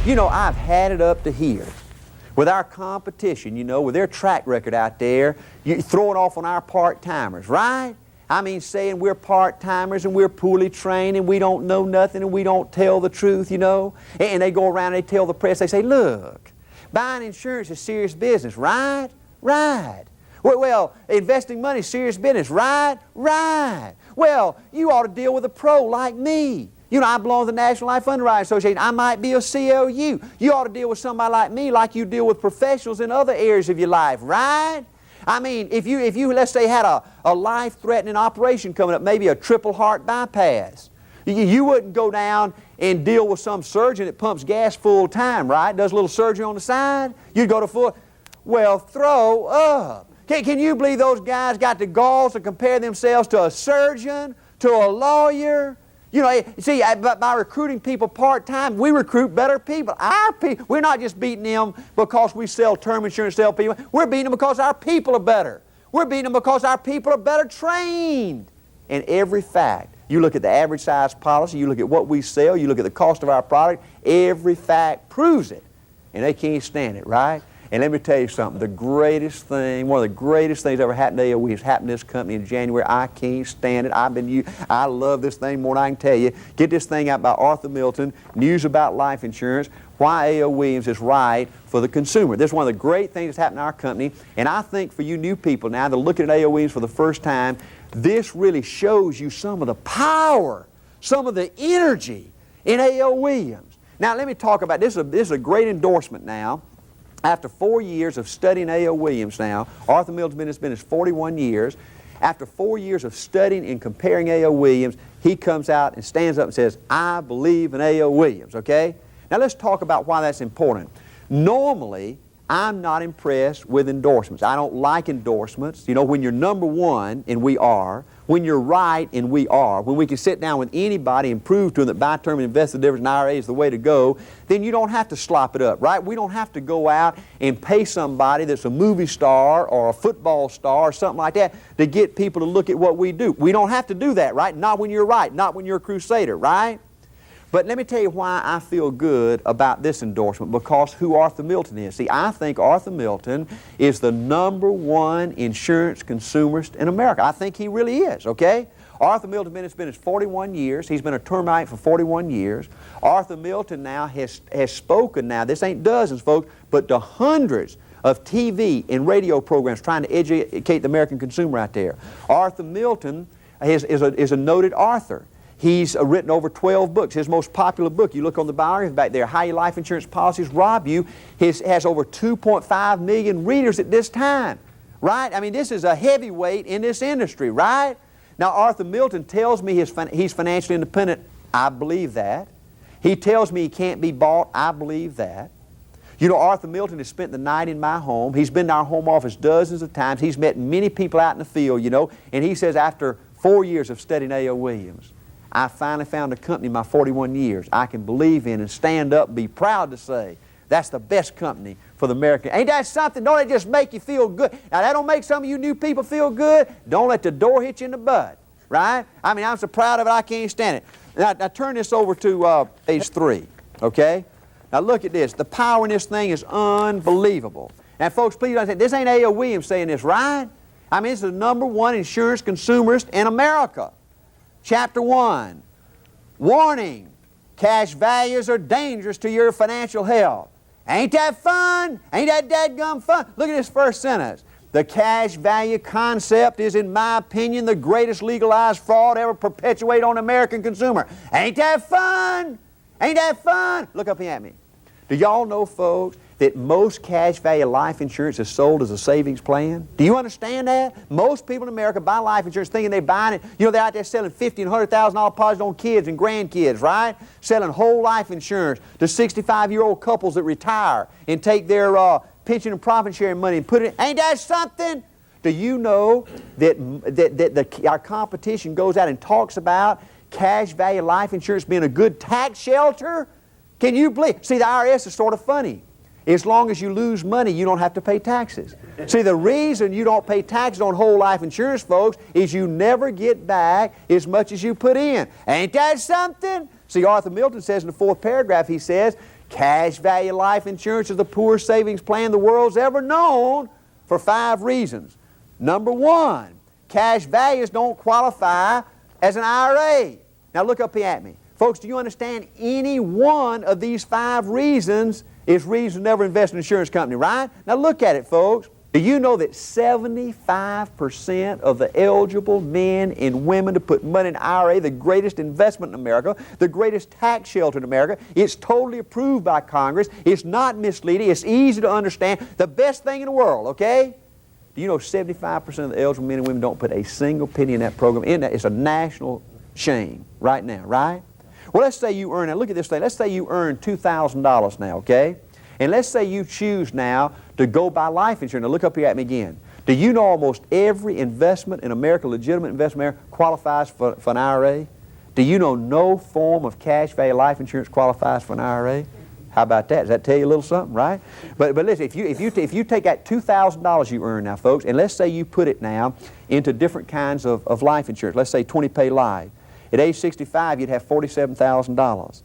You know, I've had it up to here with our competition, you know, with their track record out there, you throwing off on our part-timers, right? I mean, saying we're part-timers and we're poorly trained and we don't know nothing and we don't tell the truth, you know. And they go around and they tell the press, they say, look, buying insurance is serious business, right? Right. Well, investing money is serious business, right? Right. Well, you ought to deal with a pro like me. You know, I belong to the National Life Underwriting Association. I might be a CLU. You ought to deal with somebody like me like you deal with professionals in other areas of your life, right? I mean, if you let's say, had a life-threatening operation coming up, maybe a triple heart bypass, you wouldn't go down and deal with some surgeon that pumps gas full time, right? Does a little surgery on the side. You'd go to full. Well, throw up. Can you believe those guys got the galls to compare themselves to a surgeon, to a lawyer? You know, see, by recruiting people part-time, we recruit better people. Our people, we're not just beating them because we sell term insurance to sell people. We're beating them because our people are better. We're beating them because our people are better trained. And every fact, you look at the average size policy, you look at what we sell, you look at the cost of our product, every fact proves it. And they can't stand it, right? And let me tell you something, the greatest thing, one of the greatest things ever happened to AOE has happened to this company in January. I can't stand it. I love this thing more than I can tell you. Get this thing out by Arthur Milton, News About Life Insurance, Why A.O. Williams is Right for the Consumer. This is one of the great things that's happened to our company. And I think for you new people now that are looking at A.O. Williams for the first time, this really shows you some of the power, some of the energy in A.O. Williams. Now let me talk about this. This is a great endorsement now. After 4 years of studying A.O. Williams now, Arthur Milton's been in this business 41 years. After 4 years of studying and comparing A.O. Williams, he comes out and stands up and says, I believe in A.O. Williams, okay? Now let's talk about why that's important. Normally, I'm not impressed with endorsements. I don't like endorsements. You know, when you're number one, and we are, when you're right, and we are, when we can sit down with anybody and prove to them that buy term and invest the difference in IRA is the way to go, then you don't have to slop it up, right? We don't have to go out and pay somebody that's a movie star or a football star or something like that to get people to look at what we do. We don't have to do that, right? Not when you're right, not when you're a crusader, right? But let me tell you why I feel good about this endorsement, because who Arthur Milton is. See, I think Arthur Milton is the #1 insurance consumerist in America. I think he really is, okay? Arthur Milton's been in business 41 years. He's been a term agent for 41 years. Arthur Milton now has spoken now, this ain't dozens, folks, but to hundreds of TV and radio programs trying to educate the American consumer out there. Arthur Milton is a noted author. He's written over 12 books. His most popular book, you look on the biography back there, How Your Life Insurance Policies Rob You, has over 2.5 million readers at this time, right? I mean, this is a heavyweight in this industry, right? Now, Arthur Milton tells me he's financially independent. I believe that. He tells me he can't be bought. I believe that. You know, Arthur Milton has spent the night in my home. He's been to our home office dozens of times. He's met many people out in the field, you know, and he says after 4 years of studying A.O. Williams, I finally found a company in my 41 years I can believe in and stand up and be proud to say that's the best company for the American. Ain't that something? Don't it just make you feel good? Now, that don't make some of you new people feel good. Don't let the door hit you in the butt, right? I mean, I'm so proud of it, I can't stand it. Now turn this over to page 3, okay? Now, look at this. The power in this thing is unbelievable. Now, folks, please understand, this ain't A.O. Williams saying this, right? I mean, this is the #1 insurance consumerist in America. Chapter 1, warning, cash values are dangerous to your financial health. Ain't that fun? Ain't that dadgum fun? Look at this first sentence. The cash value concept is, in my opinion, the greatest legalized fraud ever perpetuated on the American consumer. Ain't that fun? Ain't that fun? Look up here at me. Do y'all know, folks, that most cash value life insurance is sold as a savings plan? Do you understand that? Most people in America buy life insurance thinking they're buying it. You know, they're out there selling $50,000 and $100,000 policies on kids and grandkids, right? Selling whole life insurance to 65-year-old couples that retire and take their pension and profit sharing money and put it in. Ain't that something? Do you know that our competition goes out and talks about cash value life insurance being a good tax shelter? Can you believe? See, the IRS is sort of funny. As long as you lose money, you don't have to pay taxes. See, the reason you don't pay taxes on whole life insurance, folks, is you never get back as much as you put in. Ain't that something? See, Arthur Milton says in the 4th paragraph, he says, Cash value life insurance is the poorest savings plan the world's ever known for 5 reasons. Number 1, cash values don't qualify as an IRA. Now look up here at me. Folks, do you understand any one of these 5 reasons is reason to never invest in an insurance company, right? Now look at it, folks. Do you know that 75% of the eligible men and women to put money in an IRA, the greatest investment in America, the greatest tax shelter in America, it's totally approved by Congress, it's not misleading, it's easy to understand, the best thing in the world, okay? Do you know 75% of the eligible men and women don't put a single penny in that program? It's a national shame right now, right? Well, let's say you earn, now look at this thing, let's say you earn $2,000 now, okay? And let's say you choose now to go buy life insurance. Now look up here at me again. Do you know almost every investment in America, legitimate investment in America, qualifies for an IRA? Do you know no form of cash value life insurance qualifies for an IRA? How about that? Does that tell you a little something, right? But listen, if you take that $2,000 you earn now, folks, and let's say you put it now into different kinds of life insurance. Let's say 20-pay life. At age 65, you'd have $47,000.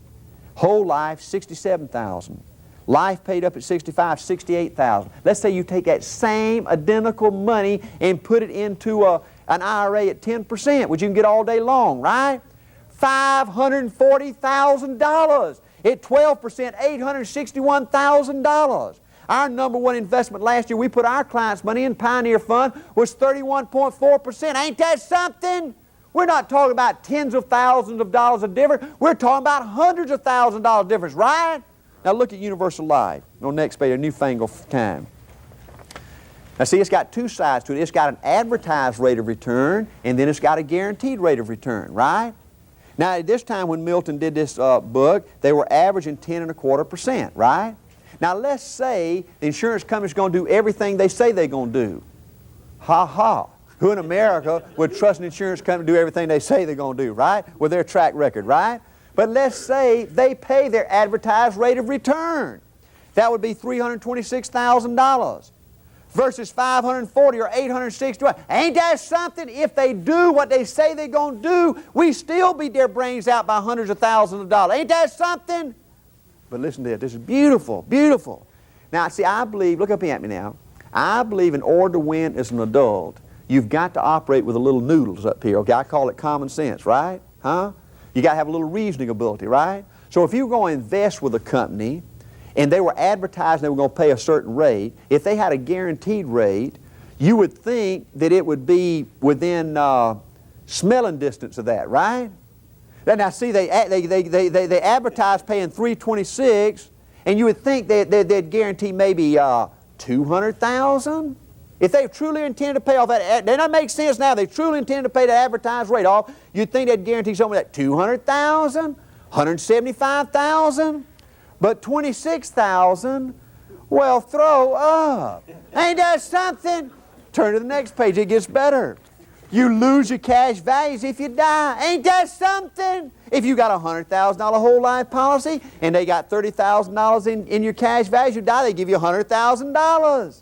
Whole life, $67,000. Life paid up at 65, $68,000. Let's say you take that same identical money and put it into an IRA at 10%, which you can get all day long, right? $540,000. At 12%, $861,000. Our number 1 investment last year, we put our clients' money in Pioneer Fund, was 31.4%. Ain't that something? We're not talking about tens of thousands of dollars of difference. We're talking about hundreds of thousands of dollars difference, right? Now look at Universal Life. On next page, a newfangled time. Now see, it's got 2 sides to it. It's got an advertised rate of return, and then it's got a guaranteed rate of return, right? Now at this time when Milton did this book, they were averaging 10.25%, right? Now let's say the insurance company's going to do everything they say they're going to do. Ha ha. Who in America would trust an insurance company to do everything they say they're going to do, right? With their track record, right? But let's say they pay their advertised rate of return. That would be $326,000 versus $540 or $860. Ain't that something? If they do what they say they're going to do, we still beat their brains out by hundreds of thousands of dollars. Ain't that something? But listen to this. This is beautiful, beautiful. Now, see, I believe, look up at me now, I believe in order to win as an adult, you've got to operate with a little noodles up here, okay? I call it common sense, right? Huh? You got to have a little reasoning ability, right? So if you were going to invest with a company and they were advertising they were going to pay a certain rate, if they had a guaranteed rate, you would think that it would be within smelling distance of that, right? Now see, they advertise paying $326, and you would think they'd guarantee maybe $200,000. If they truly intended to pay off that, then that makes sense now. They truly intended to pay the advertised rate off. You'd think they'd guarantee something like $200,000, $175,000, but $26,000. Well, throw up. Ain't that something? Turn to the next page. It gets better. You lose your cash values if you die. Ain't that something? If you got a $100,000 whole life policy and they got $30,000 in your cash values, you die, they give you $100,000.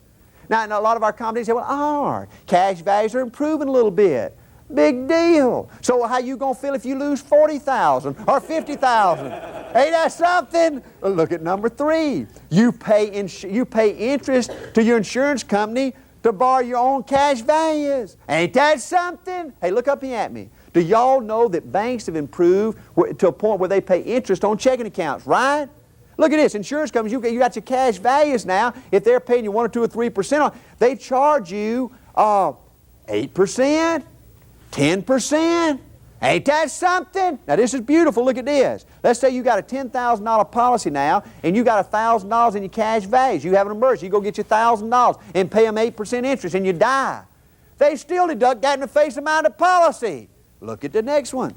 Now, a lot of our companies say, well, our cash values are improving a little bit. Big deal. So how you going to feel if you lose $40,000 or $50,000? Ain't that something? Well, look at number 3. You pay interest to your insurance company to borrow your own cash values. Ain't that something? Hey, look up here at me. Do y'all know that banks have improved to a point where they pay interest on checking accounts, right? Look at this. Insurance companies, you got your cash values now. If they're paying you 1 or 2 or 3%, they charge you 8%, 10%. Ain't that something? Now this is beautiful. Look at this. Let's say you got a $10,000 policy now and you got $1,000 in your cash values. You have an emergency. You go get your $1,000 and pay them 8% interest and you die. They still deduct that in the face amount of the policy. Look at the next one.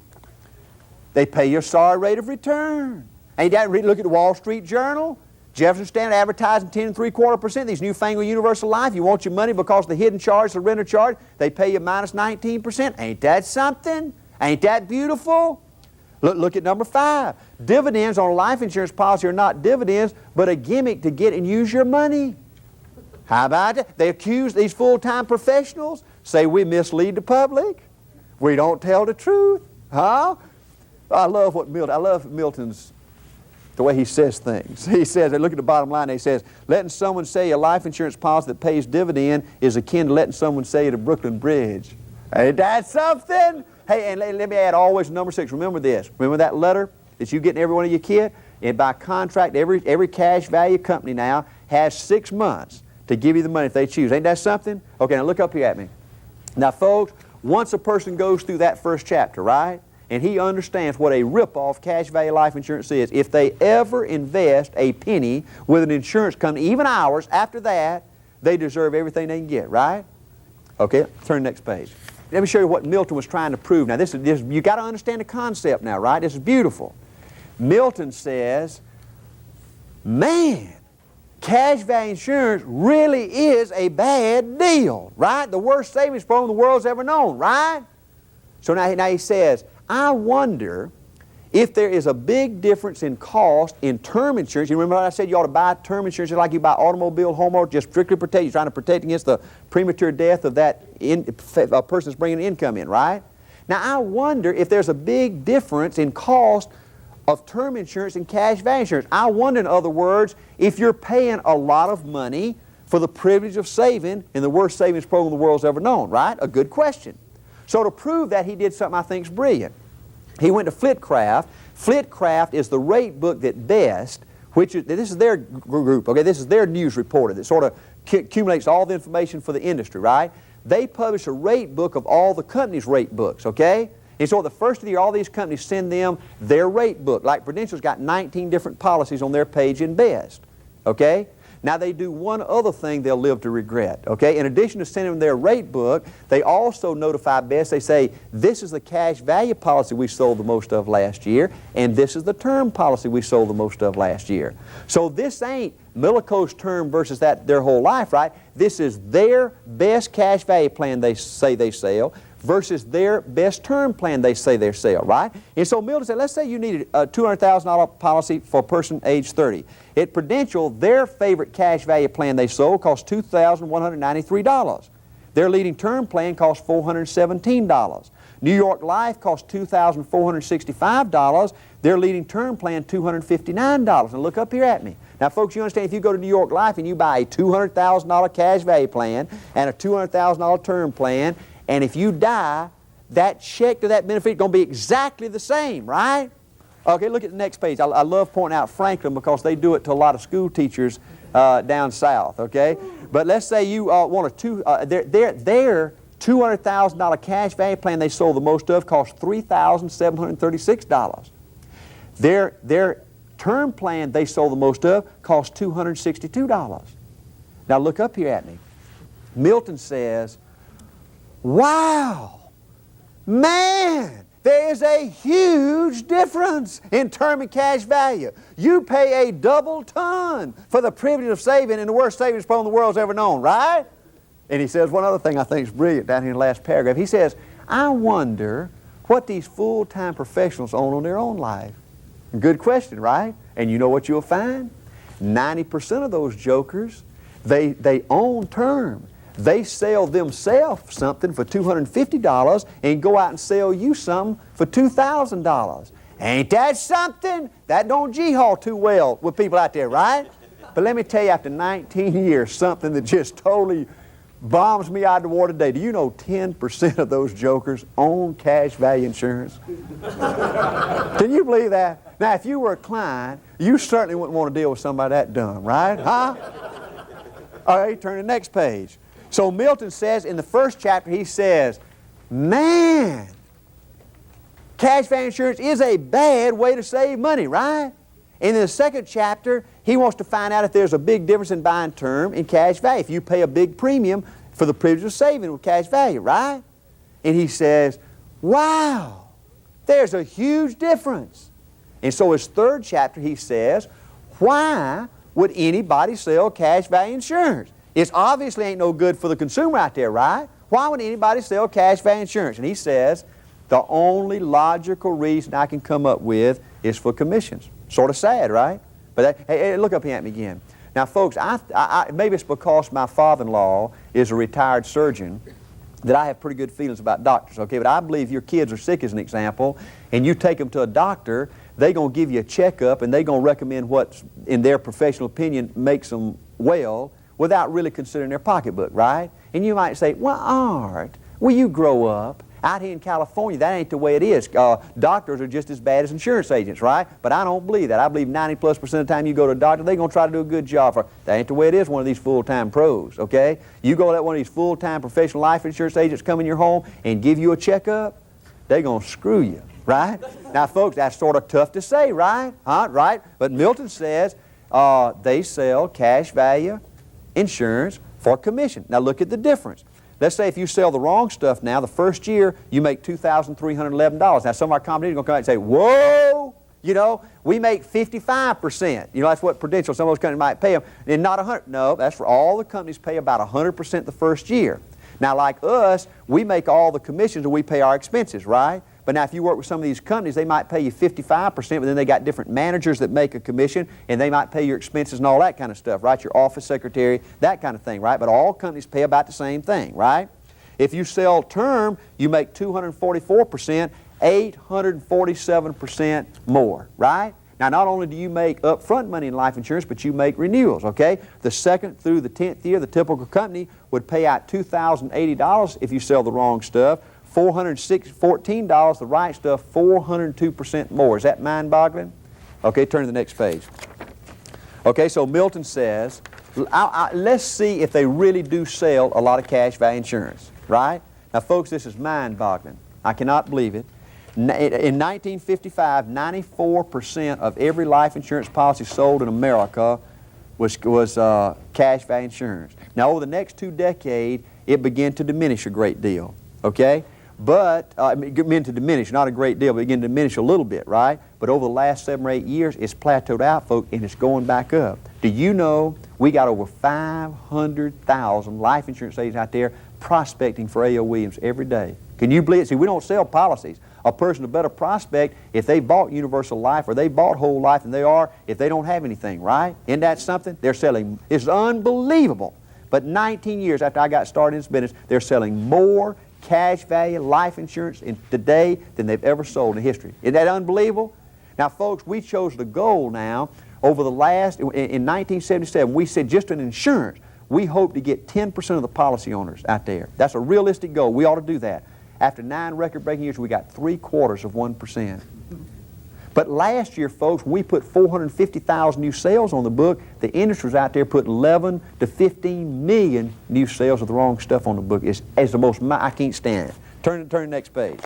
They pay your sorry rate of return. Ain't that, look at the Wall Street Journal. Jefferson Standard advertising 10.75%. These newfangled Universal Life, you want your money because the hidden charge, the renter charge, they pay you minus 19%. Ain't that something? Ain't that beautiful? Look at number 5. Dividends on a life insurance policy are not dividends, but a gimmick to get and use your money. How about that? They accuse these full-time professionals, say we mislead the public. We don't tell the truth. Huh? I love Milton's the way he says things. He says, look at the bottom line, he says, letting someone say a life insurance policy that pays dividend is akin to letting someone say the Brooklyn Bridge. Ain't that something? Hey, and let me add always number 6. Remember this. Remember that letter that you get in every one of your kids? And by contract, every cash value company now has 6 months to give you the money if they choose. Ain't that something? Okay, now look up here at me. Now, folks, once a person goes through that first chapter, right, and he understands what a rip-off cash value life insurance is, if they ever invest a penny with an insurance company, even ours, after that, they deserve everything they can get, right? Okay, turn to the next page. Let me show you what Milton was trying to prove. Now, this you got to understand the concept now, right? This is beautiful. Milton says, man, cash value insurance really is a bad deal, right? The worst savings program the world's ever known, right? So now he says, I wonder if there is a big difference in cost in term insurance. You remember what I said? You ought to buy term insurance just like you buy automobile, homeowner, just strictly protect. You're trying to protect against the premature death of that a person that's bringing income in, right? Now, I wonder if there's a big difference in cost of term insurance and cash value insurance. I wonder, in other words, if you're paying a lot of money for the privilege of saving in the worst savings program the world's ever known, right? A good question. So to prove that, he did something I think is brilliant. He went to Flitcraft. Flitcraft is the rate book that Best, which is, this is their group, okay, this is their news reporter that sort of accumulates all the information for the industry, right? They publish a rate book of all the companies' rate books, okay? And so at the first of the year, all these companies send them their rate book. Like Prudential's got 19 different policies on their page in Best, okay? Now they do one other thing they'll live to regret, okay? In addition to sending them their rate book, they also notify Best. They say, this is the cash value policy we sold the most of last year, and this is the term policy we sold the most of last year. So this ain't Millico's term versus that their whole life, right? This is their best cash value plan they say they sell versus their best term plan they say they sell, right? And so Milton said, let's say you needed a $200,000 policy for a person age 30. At Prudential, their favorite cash value plan they sold cost $2,193. Their leading term plan cost $417. New York Life cost $2,465. Their leading term plan, $259. And look up here at me. Now, folks, you understand if you go to New York Life and you buy a $200,000 cash value plan and a $200,000 term plan, and if you die, that check to that benefit is going to be exactly the same, right? Okay, look at the next page. I love pointing out Franklin because they do it to a lot of school teachers down south, okay? But let's say you want their $200,000 cash value plan they sold the most of cost $3,736. Their term plan they sold the most of cost $262. Now look up here at me. Milton says, wow, man, there is a huge difference in term and cash value. You pay a double ton for the privilege of saving in the worst savings program the world's ever known, right? And he says one other thing I think is brilliant down here in the last paragraph. He says, I wonder what these full-time professionals own on their own life. Good question, right? And you know what you'll find? 90% of those jokers, they own term. They sell themselves something for $250 and go out and sell you something for $2,000. Ain't that something? That don't G-haul too well with people out there, right? But let me tell you, after 19 years, something that just totally bombs me out of the water today. Do you know 10% of those jokers own cash value insurance? Can you believe that? Now, if you were a client, you certainly wouldn't want to deal with somebody that dumb, right? Huh? All right, turn to the next page. So Milton says in the first chapter, he says, man, cash value insurance is a bad way to save money, right? In the second chapter, he wants to find out if there's a big difference in buying term and cash value. If you pay a big premium for the privilege of saving with cash value, right? And he says, wow, there's a huge difference. And so his third chapter, he says, why would anybody sell cash value insurance? It obviously ain't no good for the consumer out there, right? Why would anybody sell cash value insurance? And he says, the only logical reason I can come up with is for commissions. Sort of sad, right? But hey, look up here at me again. Now, folks, maybe it's because my father-in-law is a retired surgeon that I have pretty good feelings about doctors, okay? But I believe your kids are sick, as an example, and you take them to a doctor, they're going to give you a checkup and they're going to recommend what, in their professional opinion, makes them well without really considering their pocketbook, right? And you might say, well, Art, will you grow up? Out here in California, that ain't the way it is. Doctors are just as bad as insurance agents, right? But I don't believe that. I believe 90+% of the time you go to a doctor, they're going to try to do a good job for you. That ain't the way it is one of these full-time pros, okay? You go let one of these full-time professional life insurance agents come in your home and give you a checkup, they're going to screw you, right? Now, folks, that's sort of tough to say, right? Right? But Milton says they sell cash value insurance for commission. Now, look at the difference. Let's say if you sell the wrong stuff now, the first year you make $2,311. Now some of our companies are going to come out and say, whoa, you know, we make 55%. You know, that's what Prudential, some of those companies might pay them, and not 100. No, that's for all the companies pay about 100% the first year. Now like us, we make all the commissions and we pay our expenses, right? But now if you work with some of these companies, they might pay you 55%, but then they got different managers that make a commission, and they might pay your expenses and all that kind of stuff, right? Your office secretary, that kind of thing, right? But all companies pay about the same thing, right? If you sell term, you make 244%, 847% more, right? Now, not only do you make upfront money in life insurance, but you make renewals, okay? The 2nd through the 10th year, the typical company would pay out $2,080 if you sell the wrong stuff. $414, the right stuff, 402% more. Is that mind-boggling? Okay, turn to the next page. Okay, so Milton says, let's see if they really do sell a lot of cash value insurance, right? Now, folks, this is mind-boggling. I cannot believe it. In 1955, 94% of every life insurance policy sold in America was cash value insurance. Now, over the next 2 decades, it began to diminish a great deal, okay? But, it began to diminish, not a great deal, but it began to diminish a little bit, right? But over the last 7 or 8 years, it's plateaued out, folks, and it's going back up. Do you know we got over 500,000 life insurance agents out there prospecting for A.O. Williams every day? Can you believe it? See, we don't sell policies. A person a better prospect if they bought Universal Life or they bought Whole Life than they are if they don't have anything, right? Isn't that something? They're selling. It's unbelievable. But 19 years after I got started in this business, they're selling more cash value life insurance today than they've ever sold in history. Isn't that unbelievable? Now, folks, we chose the goal now over the last, in 1977, we said just in insurance, we hope to get 10% of the policy owners out there. That's a realistic goal. We ought to do that. After 9 record-breaking years, we got 3/4%. But last year, folks, we put 450,000 new sales on the book. The industry was out there putting 11 to 15 million new sales of the wrong stuff on the book. It's the most, I can't stand it. Turn to the next page.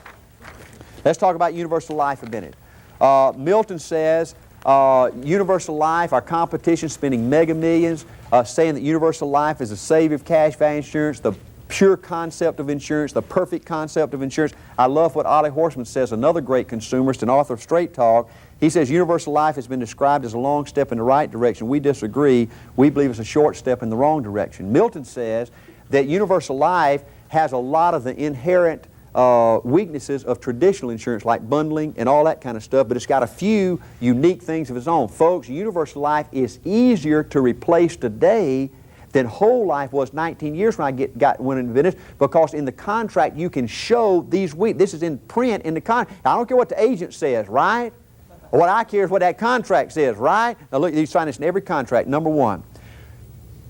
Let's talk about Universal Life a minute. Milton says, Universal Life, our competition, spending mega millions, saying that Universal Life is the savior of cash value insurance, the pure concept of insurance, the perfect concept of insurance. I love what Ollie Horseman says, another great consumerist and author of Straight Talk. He says Universal Life has been described as a long step in the right direction. We disagree. We believe it's a short step in the wrong direction. Milton says that Universal Life has a lot of the inherent weaknesses of traditional insurance, like bundling and all that kind of stuff, but it's got a few unique things of its own. Folks, Universal Life is easier to replace today than Whole Life was 19 years when I went into business, because in the contract you can show these this is in print in the contract. I don't care what the agent says, right? What I care is what that contract says, right? Now look, you sign this in every contract. Number 1,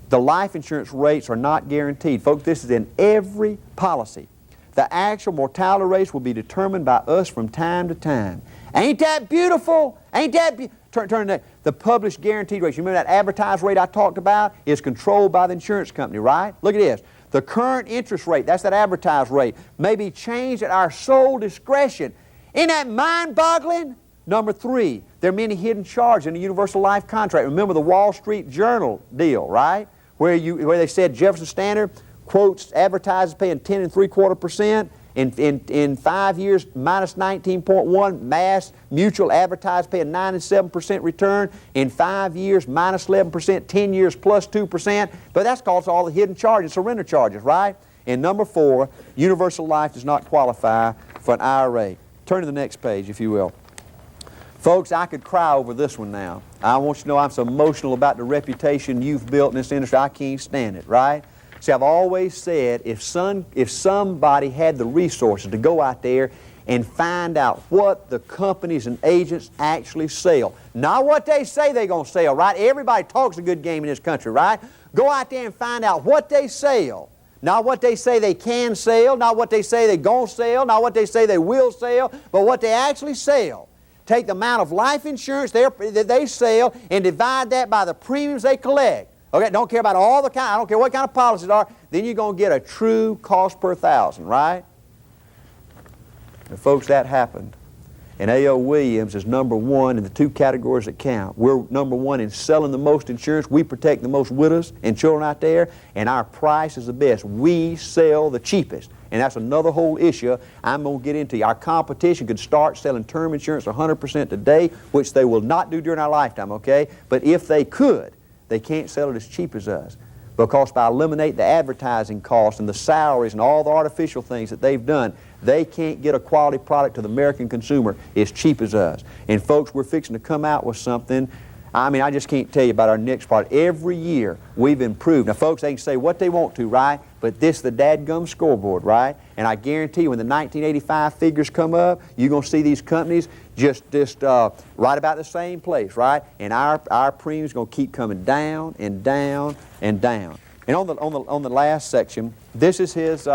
the life insurance rates are not guaranteed. Folks, this is in every policy. The actual mortality rates will be determined by us from time to time. Ain't that beautiful? Ain't that beautiful? Turn to that. The published guaranteed rates. You remember that advertised rate I talked about is controlled by the insurance company, right? Look at this. The current interest rate, that's that advertised rate, may be changed at our sole discretion. Isn't that mind-boggling? Number 3, there are many hidden charges in the Universal Life contract. Remember the Wall Street Journal deal, right? Where they said Jefferson Standard quotes advertisers paying 10.75%. In 5 years, minus 19.1, Mass Mutual advertised paying 9.7% return. In 5 years, minus 11%, 10 years plus 2%. But that's because all the hidden charges, surrender charges, right? And number 4, Universal Life does not qualify for an IRA. Turn to the next page, if you will. Folks, I could cry over this one now. I want you to know I'm so emotional about the reputation you've built in this industry, I can't stand it, right? See, I've always said if somebody had the resources to go out there and find out what the companies and agents actually sell. Not what they say they're going to sell, right? Everybody talks a good game in this country, right? Go out there and find out what they sell. Not what they say they can sell, not what they say they're going to sell, not what they say they will sell, but what they actually sell. Take the amount of life insurance that they sell and divide that by the premiums they collect. Okay, don't care about all the kind, I don't care what kind of policies are, then you're going to get a true cost per thousand, right? And folks, that happened. And A.O. Williams is number one in the two categories that count. We're number one in selling the most insurance. We protect the most widows and children out there, and our price is the best. We sell the cheapest. And that's another whole issue I'm going to get into. Our competition could start selling term insurance 100% today, which they will not do during our lifetime, okay? But if they could, they can't sell it as cheap as us. Because by eliminating the advertising costs and the salaries and all the artificial things that they've done, they can't get a quality product to the American consumer as cheap as us. And folks, we're fixing to come out with something. I mean, I just can't tell you about our next product. Every year we've improved. Now folks, they can say what they want to, right? But this is the dadgum scoreboard, right? And I guarantee you when the 1985 figures come up, you're going to see these companies just right about the same place, right? And our premium's going to keep coming down and down and down. And on the last section, this is his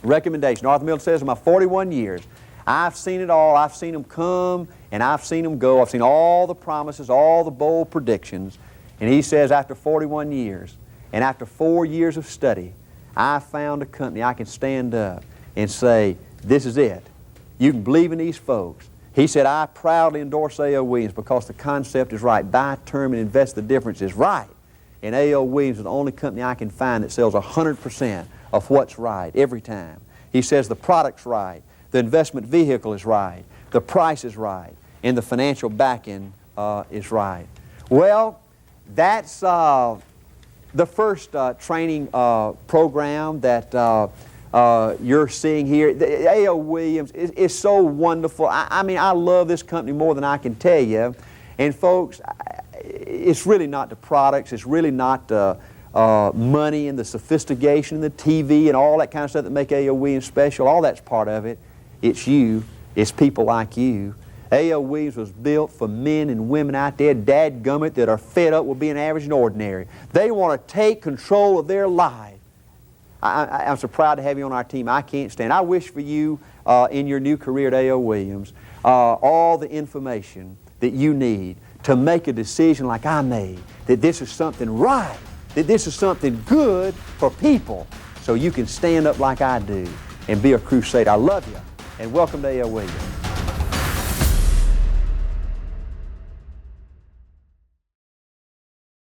recommendation. Arthur Miller says, in my 41 years, I've seen it all. I've seen them come and I've seen them go. I've seen all the promises, all the bold predictions. And he says, after 41 years and after 4 years of study, I found a company I can stand up and say, this is it. You can believe in these folks. He said, I proudly endorse A.O. Williams because the concept is right. Buy term and invest the difference is right. And A.O. Williams is the only company I can find that sells 100% of what's right every time. He says the product's right, the investment vehicle is right, the price is right, and the financial backing is right. Well, that's the first training program that you're seeing here. A.O. Williams is so wonderful. I mean, I love this company more than I can tell you. And folks, it's really not the products, it's really not the money and the sophistication and the TV and all that kind of stuff that make A.O. Williams special. All that's part of it. It's you. It's people like you. A.O. Williams was built for men and women out there, dadgummit, that are fed up with being average and ordinary. They want to take control of their life. I'm so proud to have you on our team. I can't stand. I wish for you in your new career at A.O. Williams all the information that you need to make a decision like I made, that this is something right, that this is something good for people, so you can stand up like I do and be a crusader. I love you, and welcome to A.O. Williams.